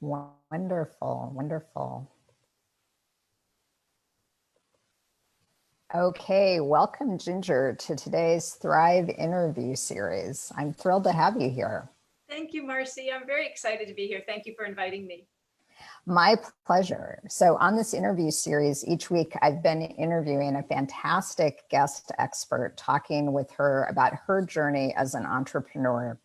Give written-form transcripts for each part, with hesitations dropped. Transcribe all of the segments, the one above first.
Wonderful, wonderful. Okay, welcome Ginger to today's Thrive interview series. I'm thrilled to have you here. Thank you, Marcy. I'm very excited to be here. Thank you for inviting me. My pleasure. So on this interview series, each week I've been interviewing a fantastic guest expert, talking with her about her journey as an entrepreneur.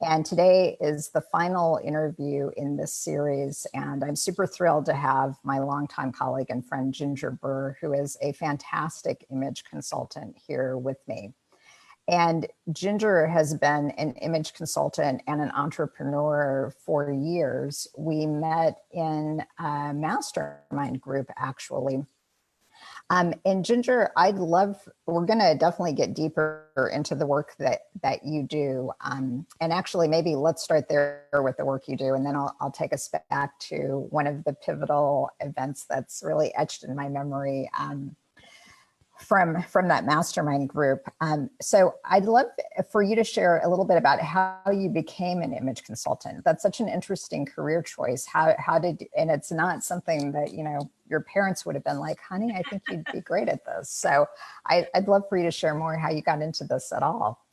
And today is the final interview in this series. And I'm super thrilled to have my longtime colleague and friend, Ginger Burr, who is a fantastic image consultant, here with me. And Ginger has been an image consultant and an entrepreneur for years. We met in a mastermind group, actually. And Ginger, we're going to definitely get deeper into the work that you do. And actually, maybe let's start there with the work you do, and then I'll take us back to one of the pivotal events that's really etched in my memory from that mastermind group. So I'd love for you to share a little bit about how you became an image consultant. That's such an interesting career choice. And it's not something that, your parents would have been like, honey, I think you'd be great at this. So I'd love for you to share more how you got into this at all.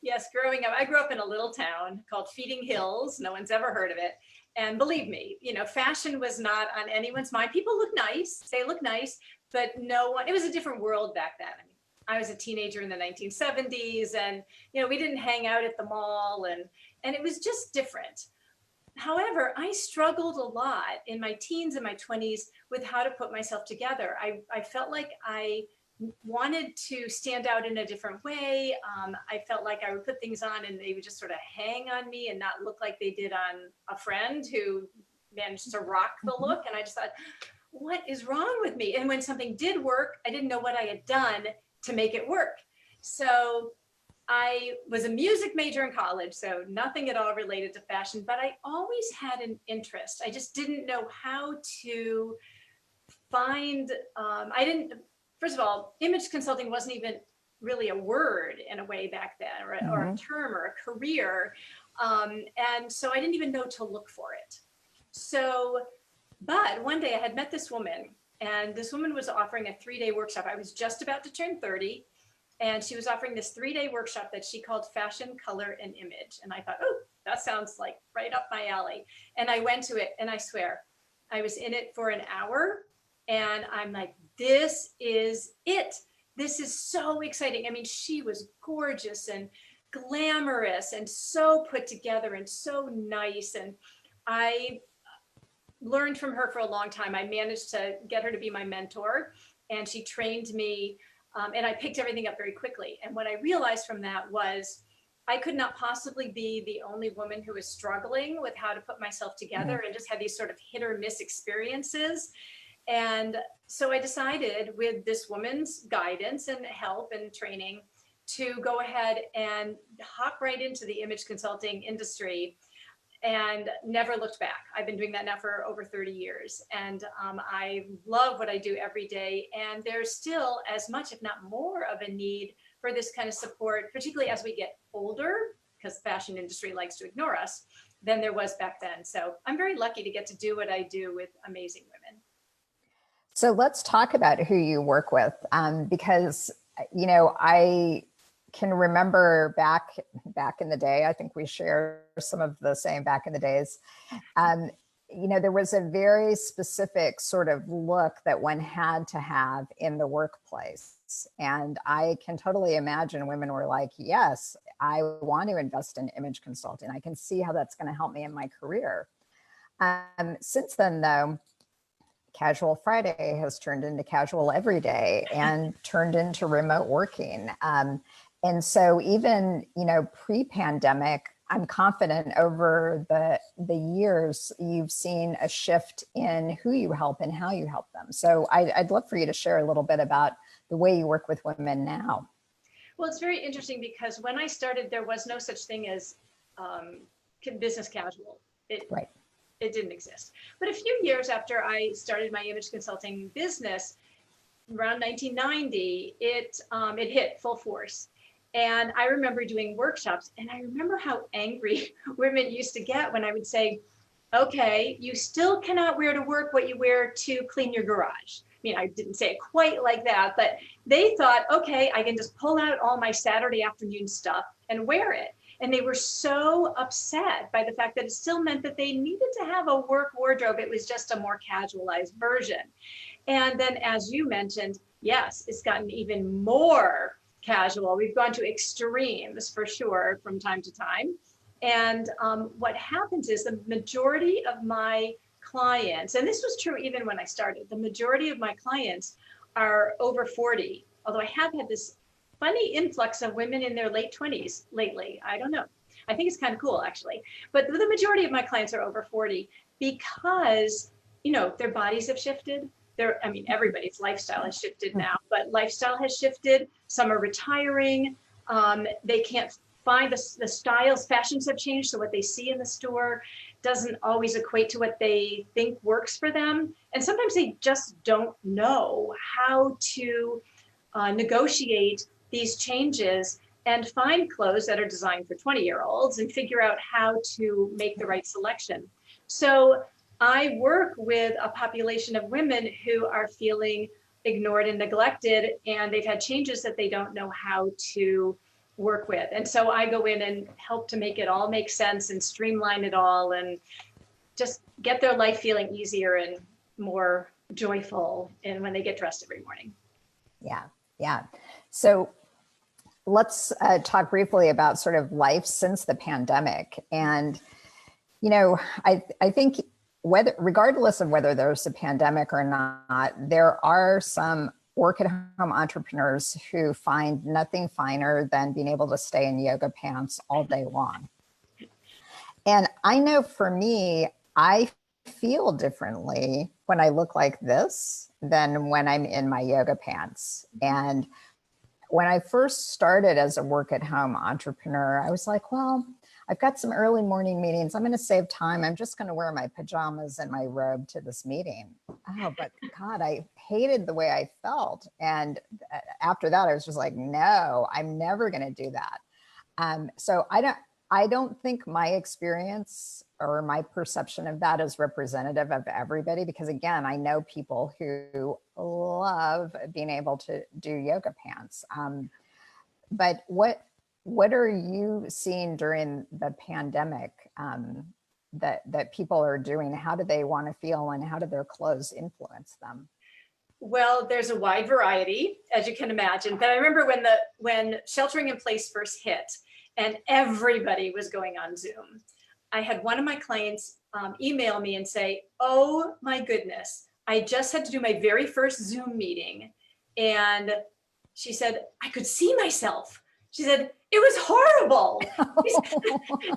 Yes, growing up, I grew up in a little town called Feeding Hills. No one's ever heard of it. And believe me, fashion was not on anyone's mind. People look nice, they look nice, but no one, it was a different world back then. I mean, I was a teenager in the 1970s, and we didn't hang out at the mall, and it was just different. However, I struggled a lot in my teens and my 20s with how to put myself together. I felt like I wanted to stand out in a different way. I felt like I would put things on and they would just sort of hang on me and not look like they did on a friend who managed to rock the look. And I just thought, what is wrong with me? And when something did work, I didn't know what I had done to make it work. So I was a music major in college, so nothing at all related to fashion, but I always had an interest. I just didn't know how to find, first of all, image consulting wasn't even really a word in a way back then, or a term or a career. And so I didn't even know to look for it. But one day I had met this woman, and this woman was offering a 3-day workshop. I was just about to turn 30, and she was offering this 3-day workshop that she called Fashion, Color, and Image. And I thought, oh, that sounds like right up my alley. And I went to it, and I swear, I was in it for an hour, and I'm like, this is it. This is so exciting. I mean, she was gorgeous and glamorous and so put together and so nice. And I learned from her for a long time. I managed to get her to be my mentor, and she trained me, and I picked everything up very quickly. And what I realized from that was I could not possibly be the only woman who was struggling with how to put myself together and just had these sort of hit or miss experiences. And so I decided, with this woman's guidance and help and training, to go ahead and hop right into the image consulting industry, and never looked back. I've been doing that now for over 30 years. And I love what I do every day. And there's still as much, if not more, of a need for this kind of support, particularly as we get older, because the fashion industry likes to ignore us, than there was back then. So I'm very lucky to get to do what I do with amazing women. So let's talk about who you work with, because, I can remember back in the day, I think we share some of the same back in the days. There was a very specific sort of look that one had to have in the workplace. And I can totally imagine women were like, yes, I want to invest in image consulting. I can see how that's going to help me in my career. Since then, though, Casual Friday has turned into casual every day and turned into remote working. And so even, pre-pandemic, I'm confident over the years, you've seen a shift in who you help and how you help them. So I'd love for you to share a little bit about the way you work with women now. Well, it's very interesting because when I started, there was no such thing as business casual. Right. It didn't exist. But a few years after I started my image consulting business, around 1990, it hit full force. And I remember doing workshops, and I remember how angry women used to get when I would say, okay, you still cannot wear to work what you wear to clean your garage. I mean, I didn't say it quite like that, but they thought, okay, I can just pull out all my Saturday afternoon stuff and wear it. And they were so upset by the fact that it still meant that they needed to have a work wardrobe. It was just a more casualized version. And then, as you mentioned, yes, it's gotten even more casual. We've gone to extremes for sure from time to time. And what happens is the majority of my clients, and this was true even when I started, the majority of my clients are over 40, although I have had this funny influx of women in their late 20s lately. I don't know. I think it's kind of cool, actually. But the majority of my clients are over 40 because, you know, their bodies have shifted. I mean, everybody's lifestyle has shifted now, but lifestyle has shifted. Some are retiring. They can't find the styles. Fashions have changed, so what they see in the store doesn't always equate to what they think works for them. And sometimes they just don't know how to negotiate these changes and find clothes that are designed for 20-year-olds and figure out how to make the right selection. So I work with a population of women who are feeling ignored and neglected, and they've had changes that they don't know how to work with. And so I go in and help to make it all make sense and streamline it all and just get their life feeling easier and more joyful and when they get dressed every morning. Yeah, yeah. So let's talk briefly about sort of life since the pandemic. And, you know, I think whether, regardless of whether there's a pandemic or not, there are some work at home entrepreneurs who find nothing finer than being able to stay in yoga pants all day long. And I know for me, I feel differently when I look like this than when I'm in my yoga pants. And when I first started as a work at home entrepreneur, I was like, well, I've got some early morning meetings. I'm going to save time. I'm just going to wear my pajamas and my robe to this meeting. Oh, but God, I hated the way I felt. And after that, I was just like, no, I'm never going to do that. So I don't think my experience or my perception of that is representative of everybody, because again, I know people who love being able to do yoga pants. But what are you seeing during the pandemic that people are doing? How do they want to feel, and how do their clothes influence them? Well, there's a wide variety, as you can imagine. But I remember when sheltering in place first hit and everybody was going on Zoom, I had one of my clients email me and say, oh my goodness, I just had to do my very first Zoom meeting. And she said, I could see myself. She said, it was horrible.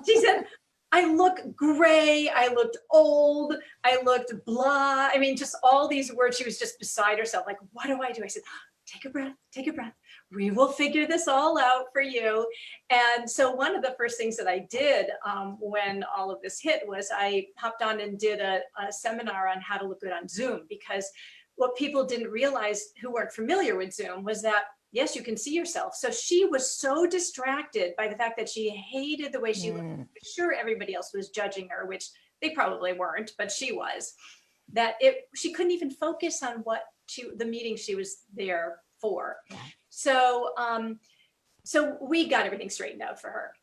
She said, I look gray, I looked old, I looked blah. I mean, just all these words. She was just beside herself. Like, what do I do? I said, take a breath, take a breath. We will figure this all out for you. And so one of the first things that I did when all of this hit was I hopped on and did a seminar on how to look good on Zoom, because what people didn't realize who weren't familiar with Zoom was that, yes, you can see yourself. So she was so distracted by the fact that she hated the way she looked. Sure, everybody else was judging her, which they probably weren't, but she was, that she couldn't even focus on the meeting she was there for. Yeah. So we got everything straightened out for her.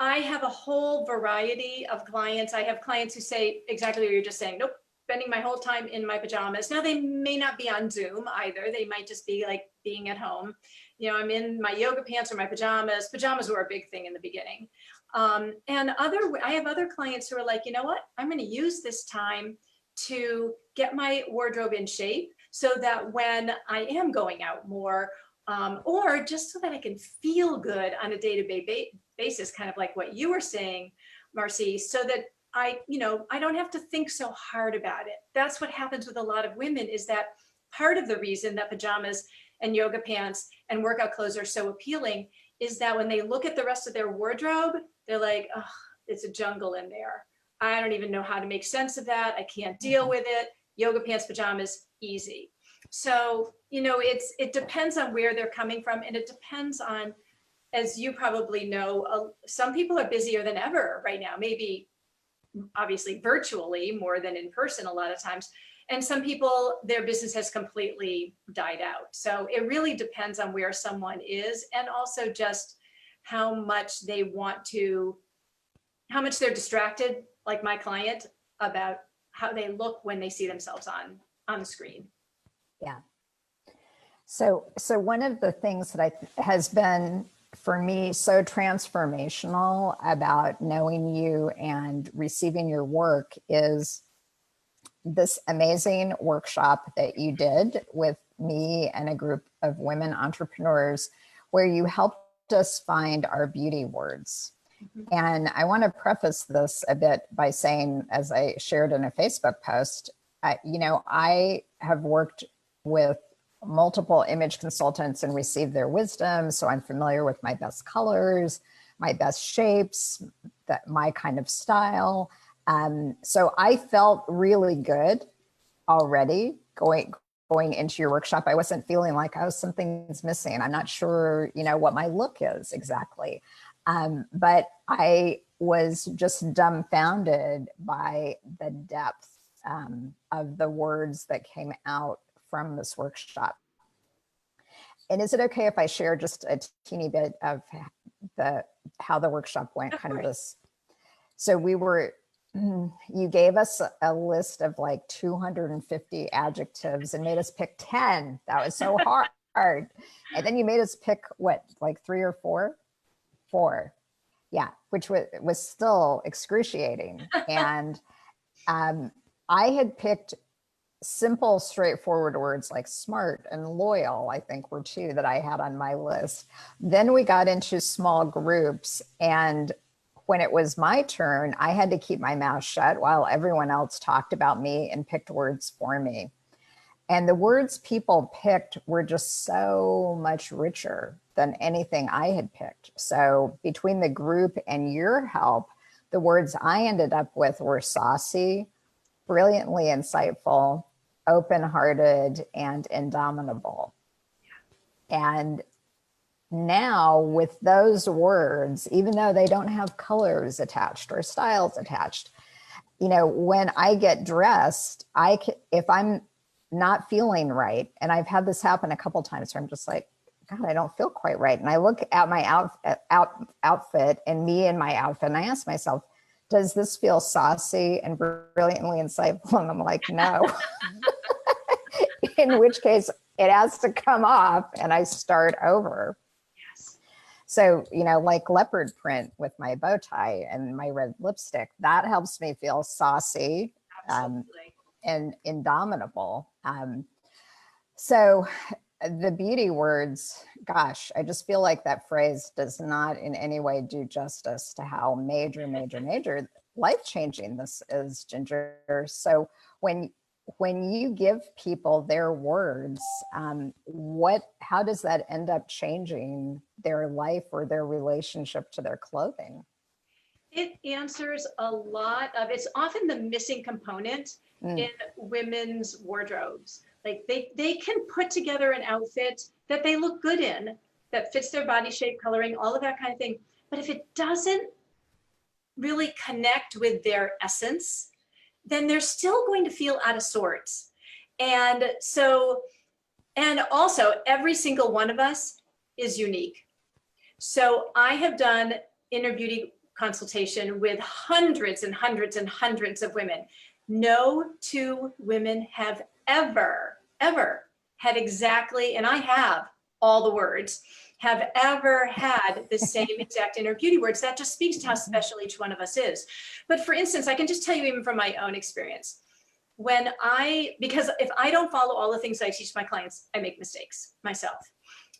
I have a whole variety of clients. I have clients who say exactly what you're just saying. Nope, spending my whole time in my pajamas. Now, they may not be on Zoom either. They might just be like being at home. You know, I'm in my yoga pants or my pajamas. Pajamas were a big thing in the beginning. And I have other clients who are like, you know what? I'm going to use this time to get my wardrobe in shape so that when I am going out more, or just so that I can feel good on a day-to-day basis, kind of like what you were saying, Marcy, so that I don't have to think so hard about it. That's what happens with a lot of women, is that part of the reason that pajamas and yoga pants and workout clothes are so appealing is that when they look at the rest of their wardrobe, they're like, oh, it's a jungle in there. I don't even know how to make sense of that. I can't deal with it. Yoga pants, pajamas, easy. So, it depends on where they're coming from, and it depends on, as you probably know, some people are busier than ever right now, maybe obviously virtually more than in person a lot of times. And some people, their business has completely died out. So it really depends on where someone is, and also just how much they want to, how much they're distracted, like my client, about how they look when they see themselves on the screen. Yeah. So one of the things that has been for me so transformational about knowing you and receiving your work is this amazing workshop that you did with me and a group of women entrepreneurs, where you helped us find our beauty words. Mm-hmm. And I want to preface this a bit by saying, as I shared in a Facebook post, I have worked with multiple image consultants and received their wisdom. So I'm familiar with my best colors, my best shapes, my kind of style. So I felt really good already going into your workshop. I wasn't feeling like, oh, something's missing. I'm not sure, what my look is exactly. But I was just dumbfounded by the depth of the words that came out from this workshop. And is it okay if I share just a teeny bit of how the workshop went? Kind of this. So you gave us a list of like 250 adjectives and made us pick 10. That was so hard. And then you made us pick what, like 3 or 4? 4. Yeah, which was still excruciating. And I had picked simple, straightforward words like smart and loyal, I think were 2 that I had on my list. Then we got into small groups, and when it was my turn, I had to keep my mouth shut while everyone else talked about me and picked words for me. And the words people picked were just so much richer than anything I had picked. So between the group and your help, the words I ended up with were saucy, brilliantly insightful, open-hearted, and indomitable. And now with those words, even though they don't have colors attached or styles attached, when I get dressed, if I'm not feeling right, and I've had this happen a couple times where I'm just like, God, I don't feel quite right. And I look at my outfit and me in my outfit, and I ask myself, does this feel saucy and brilliantly insightful? And I'm like, no. In which case it has to come off and I start over. Yes. So, like leopard print with my bow tie and my red lipstick, that helps me feel saucy and indomitable. So the beauty words, gosh, I just feel like that phrase does not in any way do justice to how major life-changing this is, Ginger. So when you give people their words, how does that end up changing their life or their relationship to their clothing? It answers a lot of, it's often the missing component in women's wardrobes. Like they can put together an outfit that they look good in, that fits their body shape, coloring, all of that kind of thing. But if it doesn't really connect with their essence, then they're still going to feel out of sorts. And also every single one of us is unique. So I have done inner beauty consultation with hundreds and hundreds and hundreds of women. No 2 women have ever had exactly, and I have all the words, have ever had the same exact inner beauty words. That just speaks to how special each one of us is. But for instance, I can just tell you even from my own experience, because if I don't follow all the things I teach my clients, I make mistakes myself.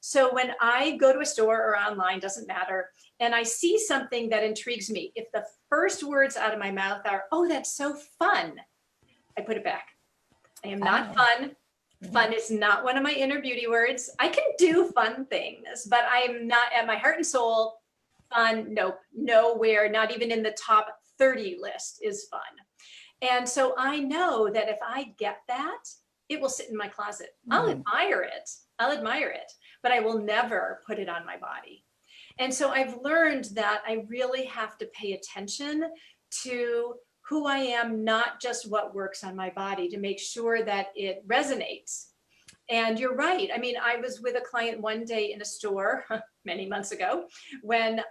So when I go to a store or online, doesn't matter, and I see something that intrigues me, if the first words out of my mouth are, oh, that's so fun, I put it back. I am not fun. Fun is not one of my inner beauty words. I can do fun things, but I am not, at my heart and soul, fun, nope, nowhere, not even in the top 30 list is fun. And so I know that if I get that, it will sit in my closet. I'll admire it, but I will never put it on my body. And so I've learned that I really have to pay attention to who I am, not just what works on my body, to make sure that it resonates. And you're right. I mean, I was with a client one day in a store many months ago when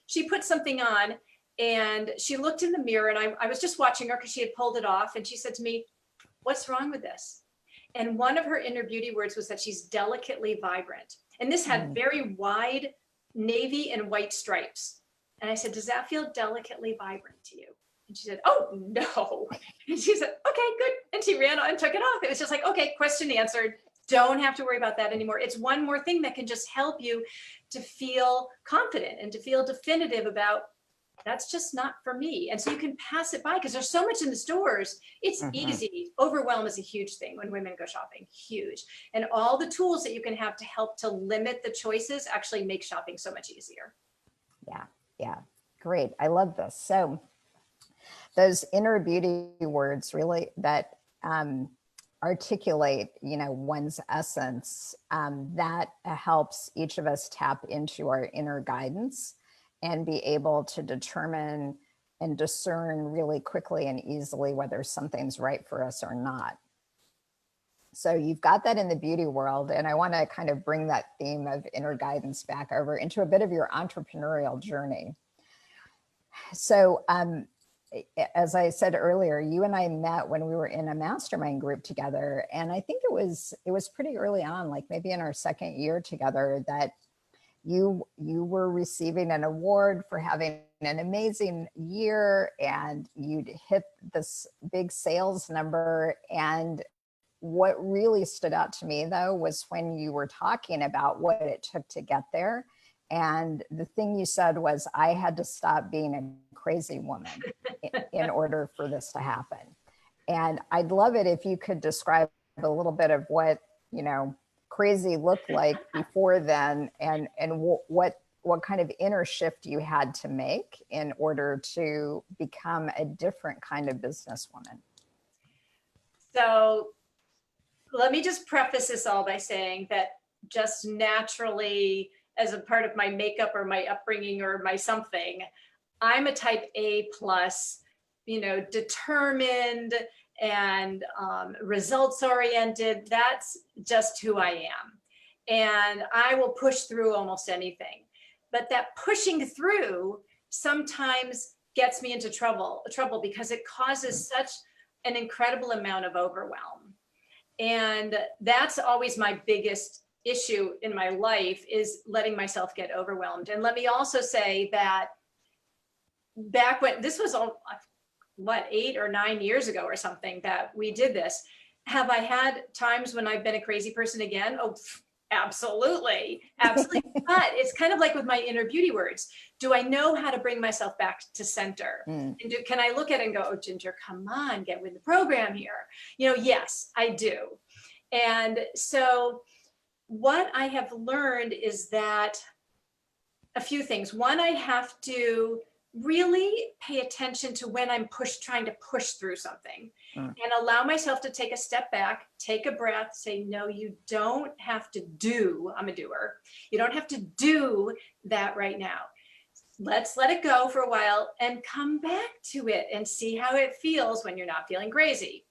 she put something on and she looked in the mirror, and I was just watching her because she had pulled it off. And she said to me, "What's wrong with this?" And one of her inner beauty words was that she's delicately vibrant. And this had very wide navy and white stripes. And I said, "Does that feel delicately vibrant to you?" And she said, "Oh, no." And she said, "Okay, good." And she ran on and took it off. It was just like, okay, question answered. Don't have to worry about that anymore. It's one more thing that can just help you to feel confident and to feel definitive about, that's just not for me. And so you can pass it by because there's so much in the stores. It's easy. Overwhelm is a huge thing when women go shopping, huge. And all the tools that you can have to help to limit the choices actually make shopping so much easier. Yeah, yeah, great. I love this. So those inner beauty words really that articulate, one's essence, that helps each of us tap into our inner guidance and be able to determine and discern really quickly and easily whether something's right for us or not. So you've got that in the beauty world, and I want to kind of bring that theme of inner guidance back over into a bit of your entrepreneurial journey. So as I said earlier, you and I met when we were in a mastermind group together. And I think it was pretty early on, like maybe in our second year together, that you were receiving an award for having an amazing year, and you'd hit this big sales number. And what really stood out to me, though, was when you were talking about what it took to get there. And the thing you said was, I had to stop being a crazy woman in order for this to happen. And I'd love it if you could describe a little bit of what, crazy looked like before then, and what kind of inner shift you had to make in order to become a different kind of businesswoman. So let me just preface this all by saying that just naturally, as a part of my makeup or my upbringing or my something, I'm a type A plus, determined and results oriented. That's just who I am. And I will push through almost anything. But that pushing through sometimes gets me into trouble because it causes such an incredible amount of overwhelm. And that's always my biggest issue in my life, is letting myself get overwhelmed. And let me also say that back when this was all, 8 or 9 years ago or something that we did this, have I had times when I've been a crazy person again? Oh, absolutely. Absolutely. But it's kind of like with my inner beauty words. Do I know how to bring myself back to center? And can I look at it and go, "Oh, Ginger, come on, get with the program here." Yes, I do. And so what I have learned is that a few things. One, I have to really pay attention to when I'm trying to push through something and allow myself to take a step back, take a breath, say, "No, you don't have to do," I'm a doer. "You don't have to do that right now. Let's let it go for a while and come back to it and see how it feels when you're not feeling crazy."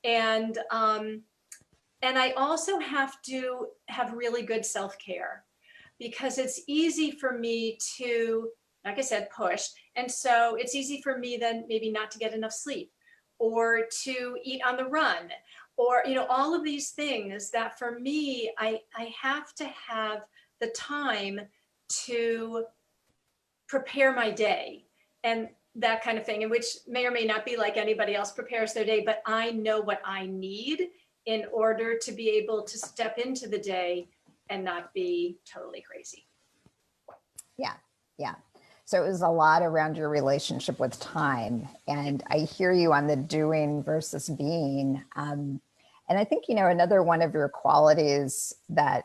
And I also have to have really good self-care, because it's easy for me to, like I said, push. And so it's easy for me then maybe not to get enough sleep, or to eat on the run, or, all of these things that for me, I have to have the time to prepare my day and that kind of thing, and which may or may not be like anybody else prepares their day, but I know what I need in order to be able to step into the day and not be totally crazy. Yeah, yeah. So it was a lot around your relationship with time. And I hear you on the doing versus being. And I think, another one of your qualities that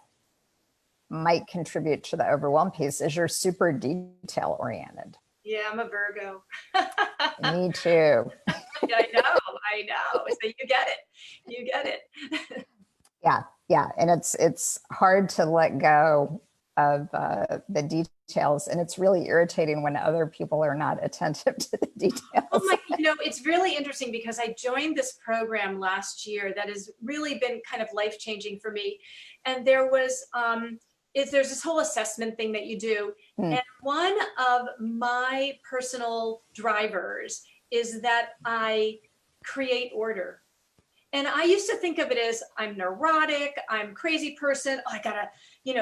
might contribute to the overwhelm piece is you're super detail oriented. Yeah, I'm a Virgo. Me too. I know. So you get it. Yeah. And it's hard to let go of the details. And it's really irritating when other people are not attentive to the details. Oh my, It's really interesting because I joined this program last year that has really been kind of life-changing for me. And there was, there's this whole assessment thing that you do. Mm. And one of my personal drivers is that I create order. And I used to think of it as I'm neurotic, I'm a crazy person. Oh, I gotta,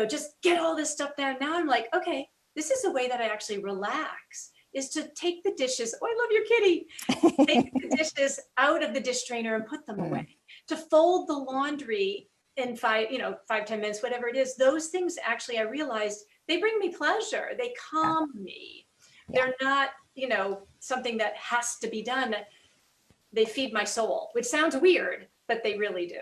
just get all this stuff down. Now I'm like, okay, this is a way that I actually relax, is to take the dishes. Oh, I love your kitty. Take the dishes out of the dish drainer and put them away. To fold the laundry in 5, 10 minutes, whatever it is. Those things actually, I realized they bring me pleasure. They calm me. Yeah. They're not, something that has to be done. They feed my soul, which sounds weird, but they really do.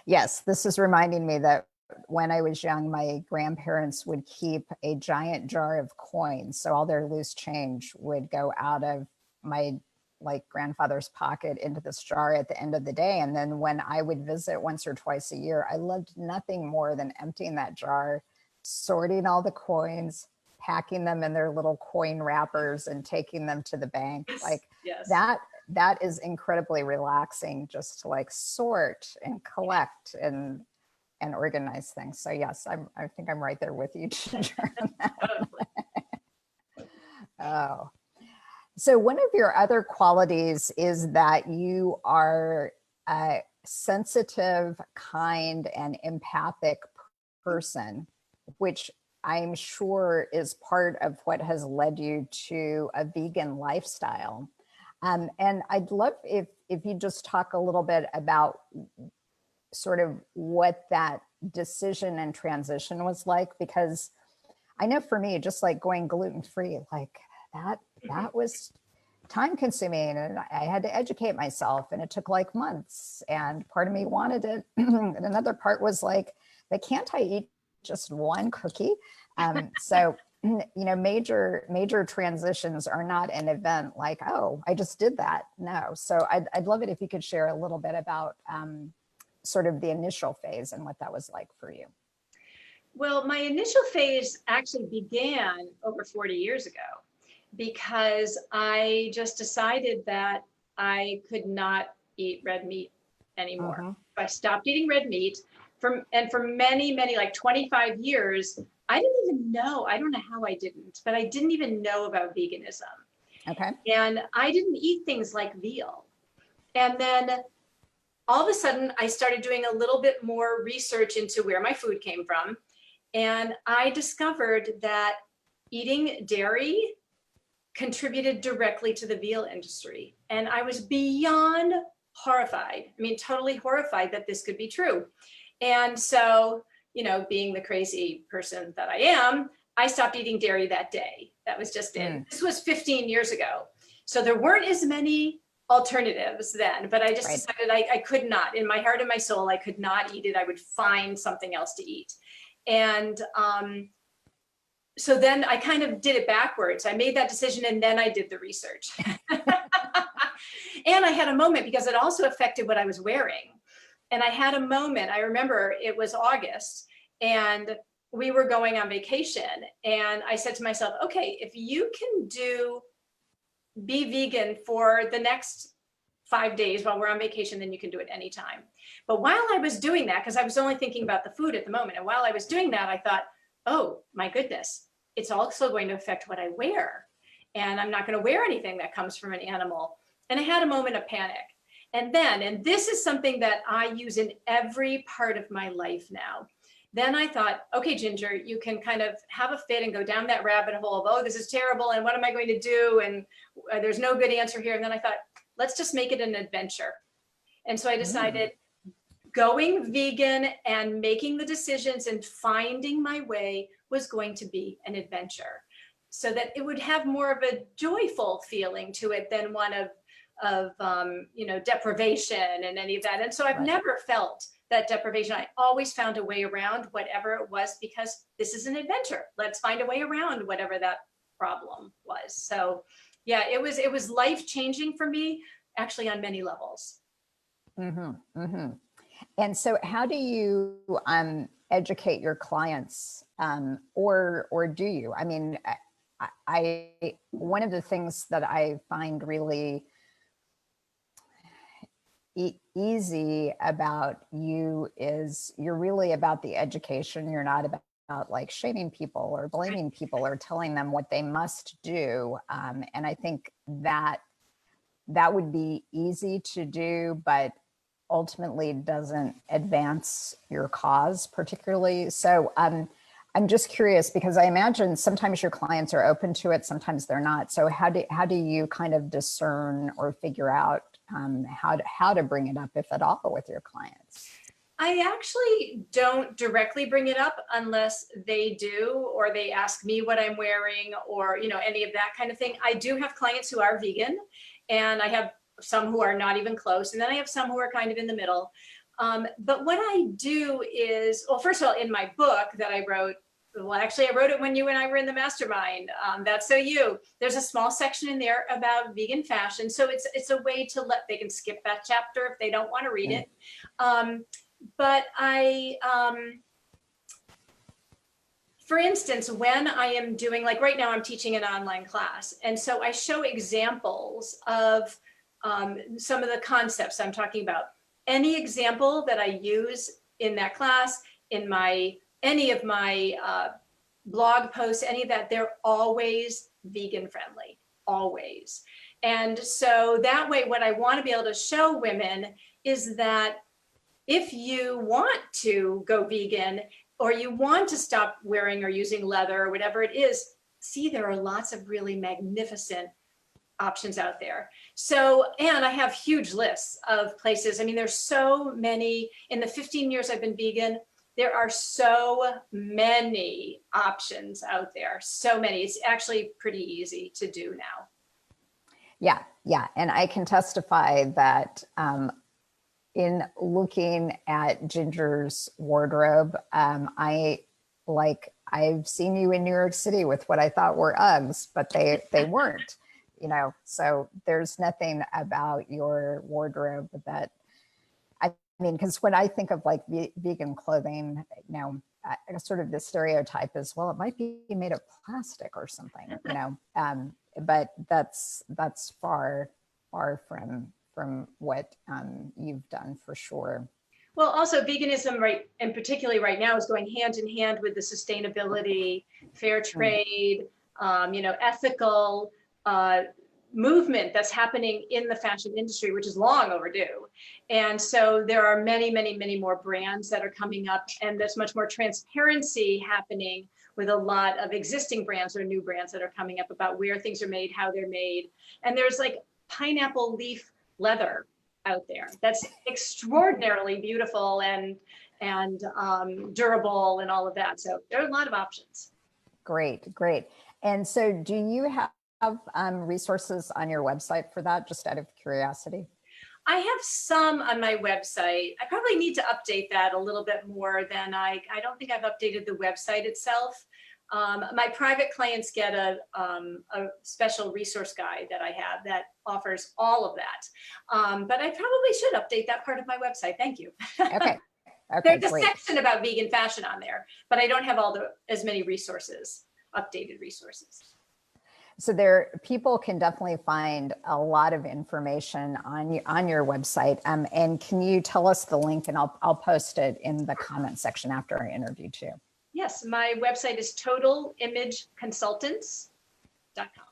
Yes, this is reminding me that when I was young, my grandparents would keep a giant jar of coins. So all their loose change would go out of my grandfather's pocket into this jar at the end of the day. And then when I would visit once or twice a year, I loved nothing more than emptying that jar, sorting all the coins, packing them in their little coin wrappers and taking them to the bank. Yes. That is incredibly relaxing, just to sort and collect and organize things. So yes, I think I'm right there with you, Ginger. Oh, so one of your other qualities is that you are a sensitive, kind, and empathic person, which I'm sure is part of what has led you to a vegan lifestyle. And I'd love if you just talk a little bit about sort of what that decision and transition was like, because I know for me, just going gluten-free, that was time consuming, and I had to educate myself, and it took months, and part of me wanted it. And another part was but can't I eat just one cookie? So major transitions are not an event oh, I just did that. No. So I'd love it if you could share a little bit about sort of the initial phase and what that was like for you. Well, my initial phase actually began over 40 years ago, because I just decided that I could not eat red meat anymore. Mm-hmm. I stopped eating red meat for many, 25 years. I didn't even know, I don't know how I didn't, but I didn't even know about veganism. Okay. And I didn't eat things like veal. And then all of a sudden I started doing a little bit more research into where my food came from. And I discovered that eating dairy contributed directly to the veal industry. And I was beyond horrified. I mean, totally horrified that this could be true. And so, being the crazy person that I am, I stopped eating dairy that day. That was just it. This was 15 years ago. So there weren't as many alternatives then, but I just decided I could not, in my heart and my soul, I could not eat it. I would find something else to eat. And so then I kind of did it backwards. I made that decision and then I did the research. And I had a moment because it also affected what I was wearing. And I had a moment, I remember it was August and we were going on vacation. And I said to myself, okay, if you can be vegan for the next 5 days while we're on vacation, then you can do it anytime. But while I was doing that, because I was only thinking about the food at the moment, and while I was doing that, I thought, oh my goodness, it's also going to affect what I wear. And I'm not going to wear anything that comes from an animal. And I had a moment of panic. And this is something that I use in every part of my life now. Then I thought, okay, Ginger, you can kind of have a fit and go down that rabbit hole of, oh, this is terrible. And what am I going to do? And there's no good answer here. And then I thought, let's just make it an adventure. And so I decided going vegan and making the decisions and finding my way was going to be an adventure, so that it would have more of a joyful feeling to it than one of deprivation and any of that. And so I've never felt that deprivation. I always found a way around whatever it was, because this is an adventure. Let's find a way around whatever that problem was. So yeah, it was life-changing for me, actually, on many levels. And so how do you educate your clients, or do you? I mean, one of the things that I find really easy about you is you're really about the education. You're not about like shaming people or blaming people or telling them what they must do. And I think that would be easy to do, but ultimately doesn't advance your cause particularly. So I'm just curious, because I imagine sometimes your clients are open to it, sometimes they're not. So how do you kind of discern or figure out how to bring it up, if at all, with your clients? I actually don't directly bring it up unless they do, or they ask me what I'm wearing, or, you know, any of that kind of thing. I do have clients who are vegan, and I have some who are not even close. And then I have some who are kind of in the middle. But what I do is, well, first of all, in my book that I wrote, well, actually, I wrote it when you and I were in the mastermind. That's So You. There's a small section in there about vegan fashion. So it's a way to they can skip that chapter if they don't want to read it. But for instance, when I am doing, like right now, I'm teaching an online class. And so I show examples of some of the concepts I'm talking about. Any example that I use in that class, in any of my blog posts, any of that, they're always vegan friendly, always. And so that way, what I want to be able to show women is that if you want to go vegan, or you want to stop wearing or using leather or whatever it is, see, there are lots of really magnificent options out there. So, and I have huge lists of places. I mean, there's so many. In the 15 years I've been vegan, there are so many options out there. So many. It's actually pretty easy to do now. Yeah. And I can testify that in looking at Ginger's wardrobe, I've seen you in New York City with what I thought were Uggs, but they weren't, you know. So there's nothing about your wardrobe that, I mean, because when I think of like vegan clothing, you know, sort of the stereotype is, well, it might be made of plastic or something, you know, but that's far from what you've done, for sure. Well, also veganism, right, and particularly right now, is going hand in hand with the sustainability, fair trade, you know, ethical movement that's happening in the fashion industry, which is long overdue. And so there are many, many, many more brands that are coming up, and there's much more transparency happening with a lot of existing brands or new brands that are coming up about where things are made, how they're made. And there's like pineapple leaf leather out there that's extraordinarily beautiful and durable and all of that. So there are a lot of options. Great. And so do you have resources on your website for that, just out of curiosity? I have some on my website. I probably need to update that a little bit more than I don't think I've updated the website itself. My private clients get a special resource guide that I have that offers all of that. But I probably should update that part of my website. Thank you. Okay. There's a great. section about vegan fashion on there, but I don't have as many resources, updated resources. So people can definitely find a lot of information on your website. And can you tell us the link? And I'll post it in the comment section after our interview too. Yes, my website is totalimageconsultants.com.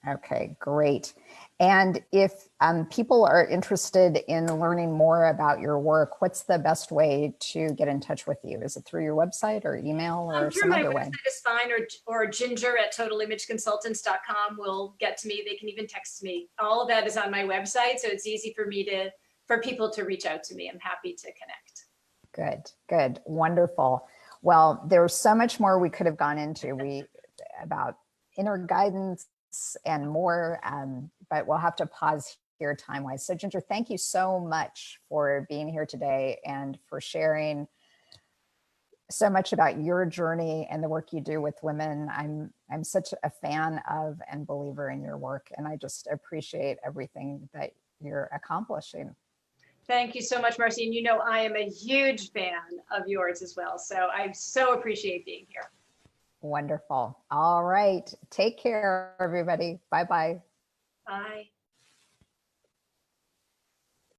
Okay, great. And if people are interested in learning more about your work, what's the best way to get in touch with you? Is it through your website or email or some other way? My website is fine, or ginger@totalimageconsultants.com will get to me. They can even text me. All of that is on my website, so it's easy for people to reach out to me. I'm happy to connect. Good, wonderful. Well, there's so much more we could have gone into about inner guidance and more, but we'll have to pause here time-wise. So Ginger, thank you so much for being here today and for sharing so much about your journey and the work you do with women. I'm such a fan of and believer in your work, and I just appreciate everything that you're accomplishing. Thank you so much, Marcy. And you know, I am a huge fan of yours as well. So I so appreciate being here. Wonderful. All right. Take care, everybody. Bye-bye. Bye.